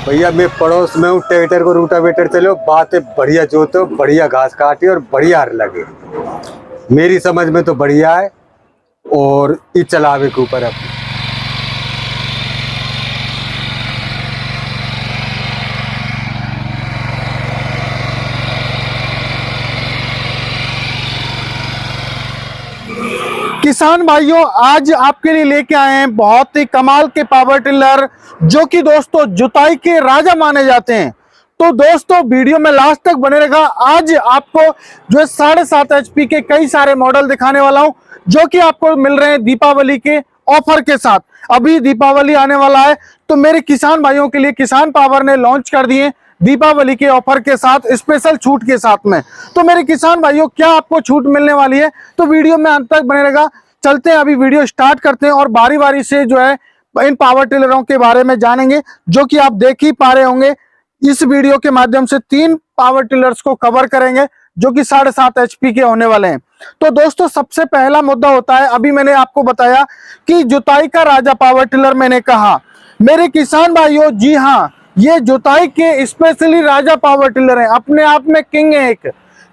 भैया मैं पड़ोस में हूँ, ट्रैक्टर को रूटावेटर चलो, बातें बढ़िया जोतो, बढ़िया घास काटे और बढ़िया हर लगे। मेरी समझ में तो बढ़िया है और ये चलावे के ऊपर है। किसान भाइयों, आज आपके लिए लेके आए हैं बहुत ही कमाल के पावर टिलर, जो कि दोस्तों जुताई के राजा माने जाते हैं। तो दोस्तों वीडियो में लास्ट तक बने रहेगा। आज आपको जो है 7.5 HP के कई सारे मॉडल दिखाने वाला हूं, जो कि आपको मिल रहे हैं दीपावली के ऑफर के साथ। अभी दीपावली आने वाला है, तो मेरे किसान भाइयों के लिए किसान पावर ने लॉन्च कर दिए दीपावली के ऑफर के साथ, स्पेशल छूट के साथ में। तो मेरे किसान भाइयों, क्या आपको छूट मिलने वाली है, तो वीडियो में अंत तक बने रहेगा। चलते हैं, अभी वीडियो स्टार्ट करते हैं और बारी बारी से जो है इन पावर टिलरों के बारे में जानेंगे, जो कि आप देख ही पा रहे होंगे। इस वीडियो के माध्यम से 3 पावर टिलर्स को कवर करेंगे, जो कि 7.5 HP के होने वाले हैं। तो दोस्तों, सबसे पहला मुद्दा होता है, अभी मैंने आपको बताया कि जुताई का राजा पावर टिलर मैंने कहा। मेरे किसान भाइयों, जी हाँ, ये जुताई के स्पेशली राजा पावर टिलर हैं, अपने आप में किंग है एक।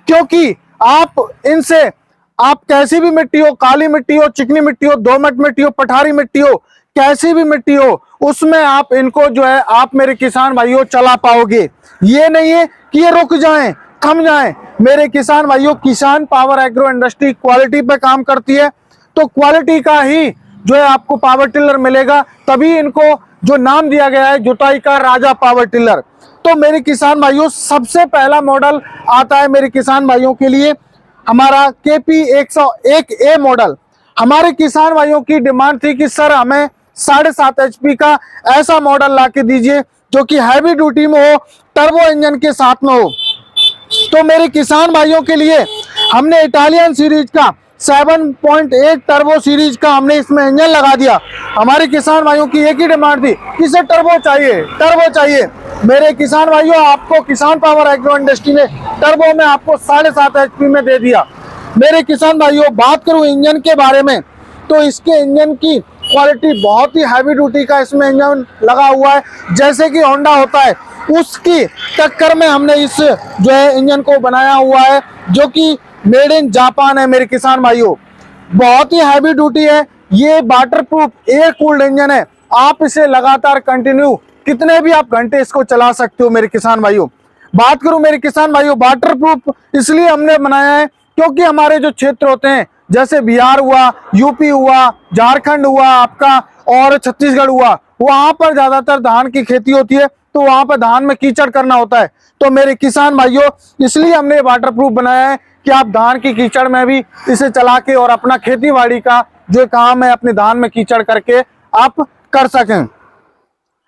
क्योंकि आप इनसे, आप कैसी भी मिट्टी हो, काली मिट्टी हो, चिकनी मिट्टी हो, दोमट मिट्टी हो, पठारी मिट्टी हो, कैसी भी मिट्टी हो, उसमें आप इनको जो है आप मेरे किसान भाइयों चला पाओगे। ये नहीं है कि ये रुक जाएं, थम जाएं। मेरे किसान भाइयों, किसान पावर एग्रो इंडस्ट्री क्वालिटी पे काम करती है, तो क्वालिटी का ही जो है आपको पावर टिलर मिलेगा, तभी इनको जो नाम दिया गया है जुताई का राजा पावर टिलर। तो मेरे किसान भाइयों, सबसे पहला मॉडल आता है मेरे किसान भाइयों के लिए हमारा KP 101A मॉडल। हमारे किसान भाइयों की डिमांड थी कि सर हमें 7.5 HP का ऐसा मॉडल ला के दीजिए जो कि हैवी ड्यूटी में हो, टर्बो इंजन के साथ में हो। तो मेरे किसान भाइयों के लिए हमने इटालियन सीरीज का 7.8 टर्बो सीरीज का हमने इसमें इंजन लगा दिया। हमारे किसान भाइयों की एक ही डिमांड थी कि सर टर्बो चाहिए, टर्बो चाहिए। मेरे किसान भाइयों, आपको किसान पावर एग्रो इंडस्ट्री ने टर्बो में आपको 7.5 HP में दे दिया। मेरे किसान भाइयों, बात करूं इंजन के बारे में, तो इसके इंजन की क्वालिटी बहुत ही हैवी ड्यूटी का इसमें इंजन लगा हुआ है, जैसे कि होंडा होता है उसकी टक्कर में हमने इस जो है इंजन को बनाया हुआ है, जो कि मेड इन जापान है। मेरे किसान भाइयों, बहुत ही हैवी ड्यूटी है, ये water proof air cooled engine है। आप इसे लगातार कंटिन्यू कितने भी आप घंटे इसको चला सकते हो। मेरे किसान भाइयों, बात करूं मेरे किसान भाइयों, वाटर प्रूफ इसलिए हमने बनाया है क्योंकि हमारे जो क्षेत्र होते हैं, जैसे बिहार हुआ, यूपी हुआ, झारखंड हुआ आपका, और छत्तीसगढ़ हुआ, वहां पर ज्यादातर धान की खेती होती है, तो वहां पर धान में कीचड़ करना होता है। तो मेरे किसान भाइयों, इसलिए हमने वाटर प्रूफ बनाया है कि आप धान की कीचड़ में भी इसे चला के और अपना खेती बाड़ी का जो काम है अपने धान में कीचड़ करके आप कर सकें।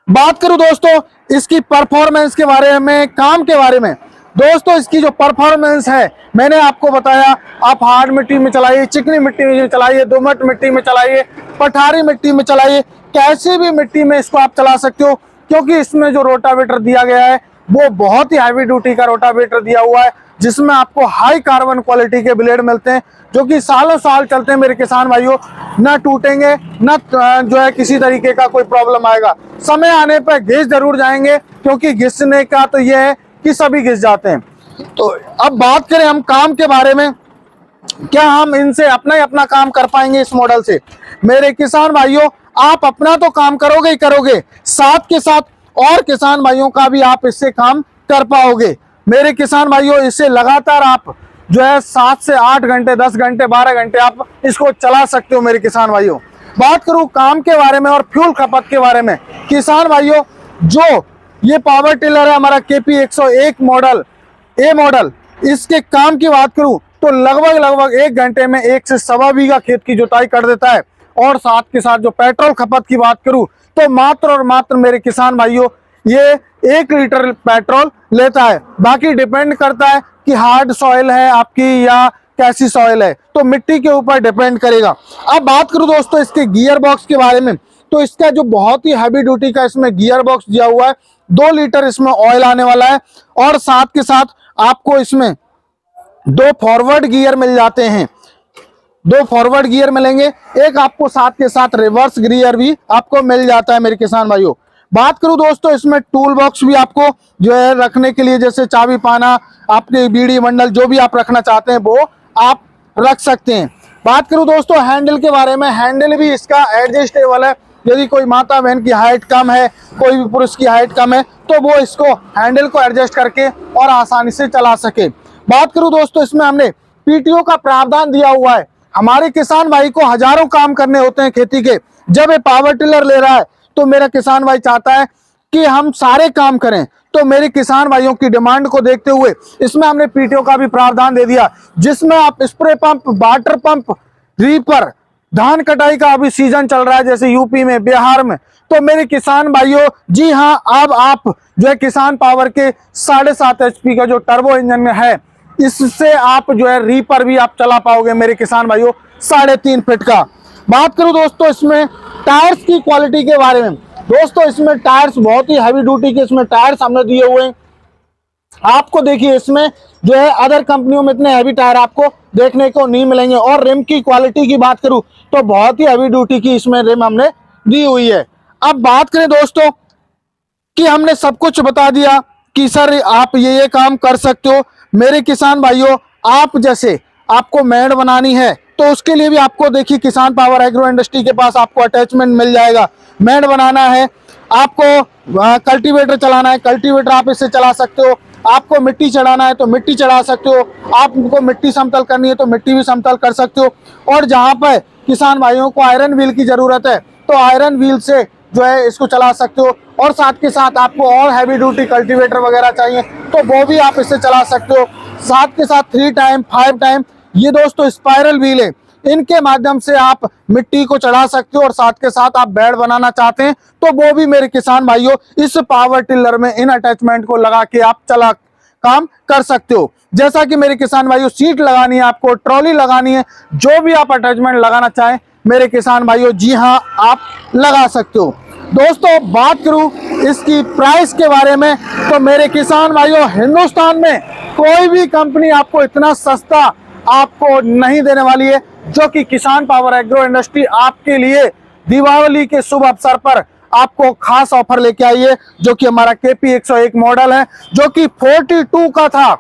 बात करूं दोस्तों इसकी परफॉर्मेंस के बारे में, काम के बारे में, दोस्तों इसकी जो परफॉर्मेंस है, मैंने आपको बताया, आप हार्ड मिट्टी में चलाइए, चिकनी मिट्टी में चलाइए, दोमट मिट्टी में चलाइए, पठारी मिट्टी में चलाइए, कैसी भी मिट्टी में इसको आप चला सकते हो। क्योंकि इसमें जो रोटावेटर दिया गया है वो बहुत ही हैवी ड्यूटी का रोटावेटर दिया हुआ है, जिसमें आपको हाई कार्बन क्वालिटी के ब्लेड मिलते हैं, जो कि सालों साल चलते हैं। मेरे किसान भाइयों, ना टूटेंगे, ना जो है किसी तरीके का कोई प्रॉब्लम आएगा। समय आने पर घिस जरूर जाएंगे, क्योंकि घिसने का तो यह है कि सभी घिस जाते हैं। तो अब बात करें हम काम के बारे में, क्या हम इनसे अपना ही अपना काम कर पाएंगे इस मॉडल से? मेरे किसान भाइयों, आप अपना तो काम करोगे ही करोगे, साथ के साथ और किसान भाइयों का भी आप इससे काम कर पाओगे। मेरे किसान भाइयों, इससे लगातार आप जो है 7 से 8 घंटे, 10 घंटे, 12 घंटे आप इसको चला सकते हो। मेरे किसान भाइयों, बात करूं काम के बारे में और फ्यूल खपत के बारे में, किसान भाइयों, जो ये पावर टिलर है हमारा KP 101 मॉडल, ए मॉडल, इसके काम की बात करूं तो लगभग 1 घंटे में 1 से सवा बीघा खेत की जुताई कर देता है। और साथ के साथ जो पेट्रोल खपत की बात करूं तो मात्र और मात्र मेरे किसान भाइयों, ये 1 लीटर पेट्रोल लेता है। बाकी डिपेंड करता है कि हार्ड सॉइल है आपकी या कैसी सॉइल है, तो मिट्टी के ऊपर डिपेंड करेगा। अब बात करूं दोस्तों इसके गियर बॉक्स के बारे में, तो इसका जो बहुत ही हैवी ड्यूटी का इसमें गियर बॉक्स दिया हुआ है, 2 लीटर इसमें ऑयल आने वाला है, और साथ के साथ आपको इसमें 2 फॉरवर्ड गियर मिल जाते हैं, 2 फॉरवर्ड गियर मिलेंगे, एक आपको साथ के साथ रिवर्स गियर भी आपको मिल जाता है। मेरे किसान भाइयों, बात करूं दोस्तों, इसमें टूल बॉक्स भी आपको जो है रखने के लिए, जैसे चाबी पाना, आपके बीड़ी बंडल जो भी आप रखना चाहते हैं वो आप रख सकते हैं। बात करूं दोस्तों हैंडल के बारे में, हैंडल भी इसका एडजस्टेबल है। यदि कोई माता बहन की हाइट कम है, कोई भी पुरुष की हाइट कम है, तो वो इसको हैंडल को एडजस्ट करके और आसानी से चला सके। बात करूं दोस्तों, इसमें हमने पीटीओ का प्रावधान दिया हुआ है। हमारे किसान भाई को हजारों काम करने होते हैं खेती के। जब ये पावर टिलर ले रहा है तो मेरा किसान भाई चाहता है कि हम सारे काम करें, तो मेरे किसान भाइयों की डिमांड को देखते हुए इसमें हमने पीटीओ का भी प्रावधान दे दिया, जिसमें आप spray pump, water pump, reaper, धान कटाई का अभी सीजन चल रहा है जैसे यूपी में, बिहार में, तो मेरे किसान भाइयों, जी हाँ, अब आप जो है किसान पावर के 7.5 HP का जो टर्बो इंजन है, इससे आप जो है रीपर भी आप चला पाओगे मेरे किसान भाइयों 3.5 फीट का। बात करूं दोस्तों इसमें टायर्स की क्वालिटी के बारे में, दोस्तों इसमें टायर्स बहुत ही हैवी ड्यूटी के इसमें टायर्स हमने दिए हुए हैं। आपको देखिए इसमें जो है अदर कंपनियों में इतने हैवी टायर आपको देखने को नहीं मिलेंगे। और रिम की क्वालिटी की बात करूं तो बहुत ही हैवी ड्यूटी की इसमें रिम हमने दी हुई है। अब बात करें दोस्तों कि हमने सब कुछ बता दिया कि सर आप ये काम कर सकते हो। मेरे किसान भाइयों, आप जैसे आपको मेड़ बनानी है तो उसके लिए भी आपको देखिए किसान पावर एग्रो इंडस्ट्री के पास आपको अटैचमेंट मिल जाएगा। मेड़ बनाना है, आपको कल्टीवेटर चलाना है, कल्टीवेटर आप इससे चला सकते हो। आपको मिट्टी चढ़ाना है तो मिट्टी चढ़ा सकते हो। आपको मिट्टी समतल करनी है तो मिट्टी भी समतल कर सकते हो। और जहां पर किसान भाइयों को आयरन व्हील की जरूरत है तो आयरन व्हील से जो है इसको चला सकते हो। और साथ के साथ आपको और हैवी ड्यूटी कल्टीवेटर वगैरह चाहिए तो वो भी आप इससे चला सकते हो। साथ के साथ 3 टाइम 5 टाइम ये दोस्तों स्पाइरल व्हील है, इनके माध्यम से आप मिट्टी को चढ़ा सकते हो। और साथ के साथ आप बेड बनाना चाहते हैं तो वो भी मेरे किसान भाइयों इस पावर टिलर में इन अटैचमेंट को लगा के आप चला काम कर सकते हो। जैसा कि मेरे किसान भाइयों सीट लगानी है, आपको ट्रॉली लगानी है, जो भी आप अटैचमेंट लगाना चाहें मेरे किसान भाइयों, जी हाँ, आप लगा सकते हो। दोस्तों बात करूं इसकी प्राइस के बारे में तो मेरे किसान भाइयों, हिंदुस्तान में कोई भी कंपनी आपको इतना सस्ता आपको नहीं देने वाली है, जो कि किसान पावर एग्रो इंडस्ट्री आपके लिए दीपावली के शुभ अवसर पर आपको खास ऑफर लेके आई है, जो कि हमारा KP 101 मॉडल है, जो कि 42 का था,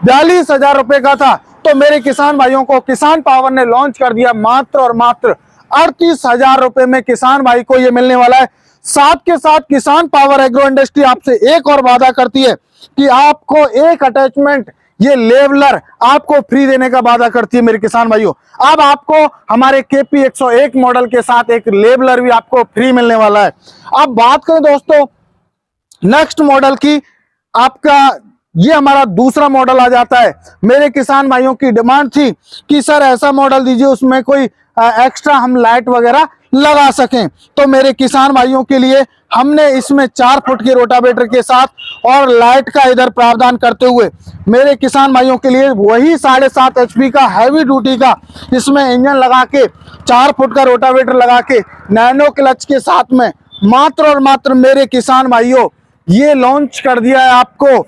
42,000 रुपए का था। तो मेरे किसान भाइयों को किसान पावर ने लॉन्च कर दिया मात्र और मात्र 38,000 रुपए में किसान भाई को ये मिलने वाला है। साथ के साथ किसान पावर एग्रो इंडस्ट्री आपसे एक और वादा करती है कि आपको एक अटैचमेंट ये लेवलर आपको फ्री देने का वादा करती है मेरे किसान भाइयों। अब आपको हमारे KP 101 मॉडल के साथ एक लेवलर भी आपको फ्री मिलने वाला है। अब बात करें दोस्तों नेक्स्ट मॉडल की, आपका ये हमारा दूसरा मॉडल आ जाता है। मेरे किसान भाइयों की डिमांड थी कि सर ऐसा मॉडल दीजिए उसमें कोई एक्स्ट्रा हम लाइट वगैरह लगा सकें, तो मेरे किसान भाइयों के लिए हमने इसमें 4 फुट के रोटावेटर के साथ और लाइट का इधर प्रावधान करते हुए मेरे किसान भाइयों के लिए वही 7.5 HP का हैवी ड्यूटी का इसमें इंजन लगा के 4 फुट का रोटावेटर लगा के नैनो क्लच के साथ में मात्र और मात्र मेरे किसान भाइयों ये लॉन्च कर दिया है आपको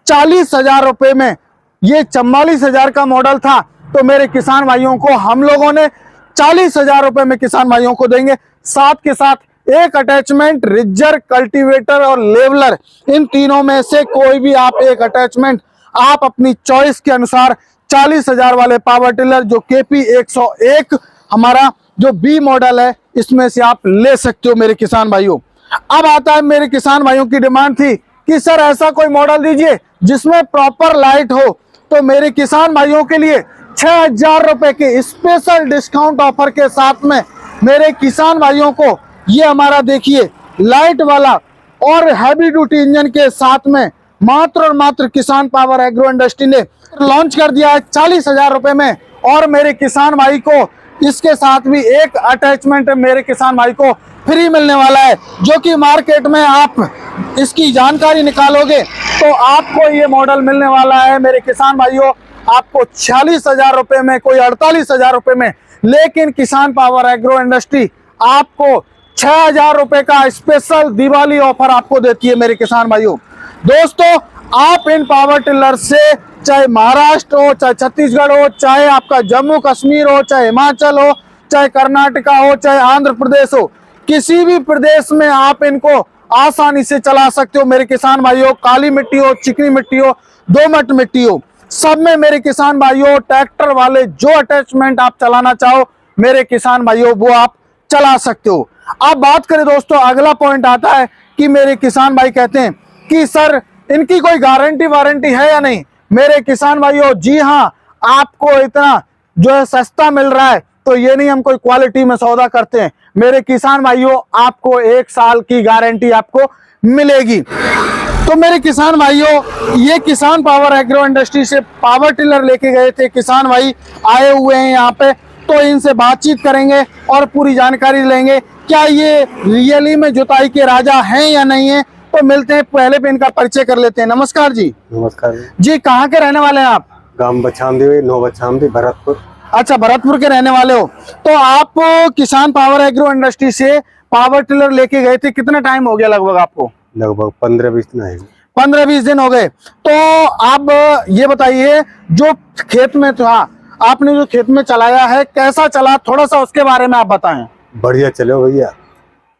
40,000 रुपए में। ये 44,000 का मॉडल था, तो मेरे किसान भाइयों को हम लोगों ने 40,000 रुपए में किसान भाइयों को देंगे। साथ के साथ एक अटैचमेंट, रिजर, कल्टीवेटर और लेवलर, इन तीनों में से कोई भी आप एक अटैचमेंट आप अपनी चॉइस के अनुसार 40,000 वाले पावर टिलर जो KP 101 हमारा जो B मॉडल है इसमें से आप ले सकते हो मेरे किसान भाइयों। अब आता है मेरे किसान भाइयों की डिमांड थी कि सर ऐसा कोई मॉडल दीजिए जिसमें प्रॉपर लाइट हो, तो मेरे किसान भाइयों के लिए 6,000 रुपए के स्पेशल डिस्काउंट ऑफर के साथ में मेरे किसान भाइयों को ये हमारा देखिए लाइट वाला और हैवी ड्यूटी इंजन के साथ में मात्र और मात्र किसान पावर एग्रो इंडस्ट्री ने लॉन्च कर दिया है 40,000 रुपए में। और मेरे किसान भाई को इसके साथ भी एक अटैचमेंट मेरे किसान भाई को फ्री मिलने वाला है, जो कि मार्केट में आप इसकी जानकारी निकालोगे तो आपको ये मॉडल मिलने वाला है मेरे किसान भाइयों आपको 46,000 रुपए में, कोई 48,000 रुपए में। लेकिन किसान पावर एग्रो इंडस्ट्री आपको 6,000 रुपए का स्पेशल दिवाली ऑफर आपको देती है मेरे किसान भाइयों। दोस्तों आप इन पावर टिलर से चाहे महाराष्ट्र हो, चाहे छत्तीसगढ़ हो, चाहे आपका जम्मू कश्मीर हो, चाहे हिमाचल हो, चाहे कर्नाटका हो, चाहे आंध्र प्रदेश हो, किसी भी प्रदेश में आप इनको आसानी से चला सकते हो मेरे किसान भाइयों। काली मिट्टी हो, चिकनी मिट्टी हो, दोमट मिट्टी हो, सब में मेरे किसान भाइयों ट्रैक्टर वाले जो अटैचमेंट आप चलाना चाहो मेरे किसान भाइयों वो आप चला सकते हो। अब बात करें दोस्तों, अगला पॉइंट आता है कि मेरे किसान भाई कहते हैं कि सर इनकी कोई गारंटी वारंटी है या नहीं। मेरे किसान भाइयों जी हाँ, आपको इतना जो है सस्ता मिल रहा है तो ये नहीं हम कोई क्वालिटी में सौदा करते हैं। मेरे किसान भाइयों आपको 1 साल की गारंटी आपको मिलेगी। तो मेरे किसान भाइयों ये किसान पावर एग्रो इंडस्ट्री से पावर टिलर लेके गए थे किसान भाई, आए हुए हैं यहाँ पे, तो इनसे बातचीत करेंगे और पूरी जानकारी लेंगे क्या ये रियली में जुताई के राजा हैं या नहीं है। तो मिलते हैं, पहले पे इनका परिचय कर लेते हैं। नमस्कार जी। नमस्कार जी, कहाँ के रहने वाले हैं आप? गांव बछामदी, नो बछामदी, भरतपुर। अच्छा, भरतपुर के रहने वाले हो। तो आप किसान पावर एग्रो इंडस्ट्री से पावर टिलर लेके गए थे, कितना टाइम हो गया लगभग आपको? लगभग 15-20 दिन है। 15-20 दिन हो गए। तो आप ये बताइए, जो खेत में था आपने, जो खेत में चलाया है कैसा चला, थोड़ा सा उसके बारे में आप बताएं। बढ़िया चलो भैया।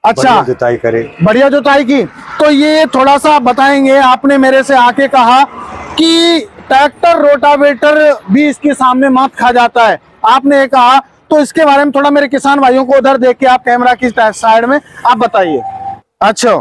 अच्छा, बढ़िया जुताई करे। बढ़िया जुताई की। तो ये थोड़ा सा बताएंगे, आपने मेरे से आके कहा कि ट्रैक्टर रोटावेटर भी इसके सामने मात खा जाता है, आपने ये कहा, तो इसके बारे में थोड़ा मेरे किसान भाइयों को उधर देख के आप कैमरा की साइड में आप बताइए। अच्छा,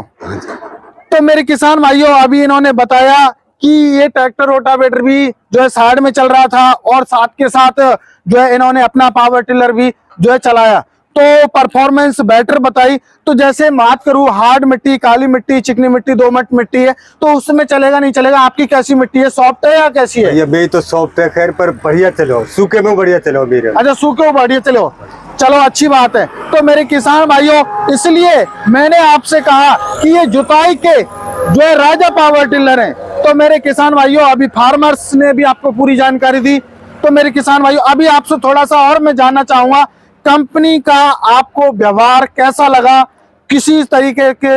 तो मेरे किसान भाइयों अभी इन्होंने बताया कि ये ट्रैक्टर रोटावेटर भी जो है साइड में चल रहा था और साथ के साथ जो है इन्होंने अपना पावर टिलर भी जो है चलाया, तो परफॉर्मेंस बेटर बताई। तो जैसे बात करूं हार्ड मिट्टी, काली मिट्टी, चिकनी मिट्टी, दोमट मिट्टी है, तो उसमें चलेगा नहीं चलेगा? आपकी कैसी मिट्टी है, सॉफ्ट है या कैसी है? ये मेरी तो सॉफ्ट है खैर, पर बढ़िया चलो, सूखे में बढ़िया चलो मेरे। अच्छा, सूखे में बढ़िया चलो, चलो अच्छी बात है। तो मेरे किसान भाइयों इसलिए मैंने आपसे कहा कि ये जुताई के जो है राजा पावर टिलर है। तो मेरे किसान भाइयों अभी फार्मर्स ने भी आपको पूरी जानकारी दी। तो मेरे किसान भाइयों अभी आपसे थोड़ा सा और मैं जानना चाहूंगा, कंपनी का आपको व्यवहार कैसा लगा? किसी तरीके के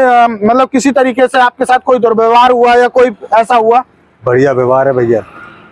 मतलब किसी तरीके से आपके साथ कोई दुर्व्यवहार हुआ या कोई ऐसा हुआ? बढ़िया व्यवहार है भैया।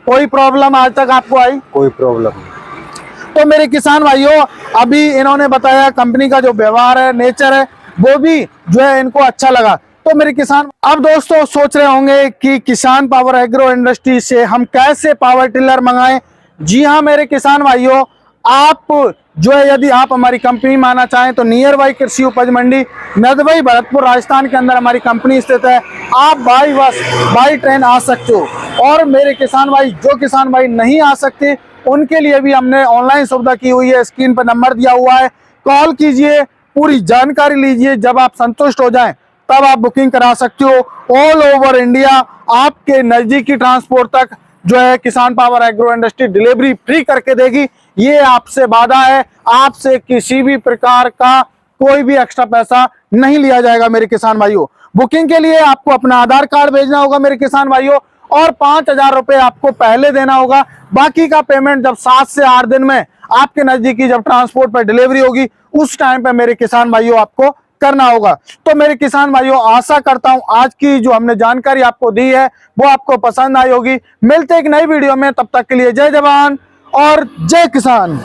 कोई प्रॉब्लम आज तक आपको आई? कोई प्रॉब्लम नहीं। तो मेरे किसान भाइयों अभी इन्होंने बताया कंपनी का जो व्यवहार है, नेचर है, वो भी जो है इनको अच्छा लगा। तो मेरे किसान अब दोस्तों सोच रहे होंगे कि किसान पावर एग्रो इंडस्ट्री से हम कैसे पावर टिलर मंगाएं। जी हाँ मेरे किसान भाइयों, आप जो है यदि आप हमारी कंपनी में आना चाहें तो नियर बाई कृषि उपज मंडी नदबई भरतपुर राजस्थान के अंदर हमारी कंपनी स्थित है। आप बाई बस बाई ट्रेन आ सकते हो। और मेरे किसान भाई, जो किसान भाई नहीं आ सकते उनके लिए भी हमने ऑनलाइन सुविधा की हुई है, स्क्रीन पर नंबर दिया हुआ है, कॉल कीजिए, पूरी जानकारी लीजिए, जब आप संतुष्ट हो जाएं तब आप बुकिंग करा सकते हो। ऑल ओवर इंडिया आपके नजदीकी ट्रांसपोर्ट तक जो है किसान power agro industry delivery free करके देगी। ये आपसे वादा है, आपसे किसी भी प्रकार का कोई भी एक्स्ट्रा पैसा नहीं लिया जाएगा मेरे किसान भाइयों। बुकिंग के लिए आपको अपना आधार कार्ड भेजना होगा मेरे किसान भाइयों, और 5,000 रुपए आपको पहले देना होगा। बाकी का पेमेंट जब 7 से 8 दिन में आपके नजदीकी जब ट्रांसपोर्ट पर डिलीवरी होगी उस टाइम पे मेरे किसान भाइयों आपको करना होगा। तो मेरे किसान भाइयों आशा करता हूं आज की जो हमने जानकारी आपको दी है वो आपको पसंद आई होगी। मिलते एक नई वीडियो में, तब तक के लिए जय जवान और जय किसान।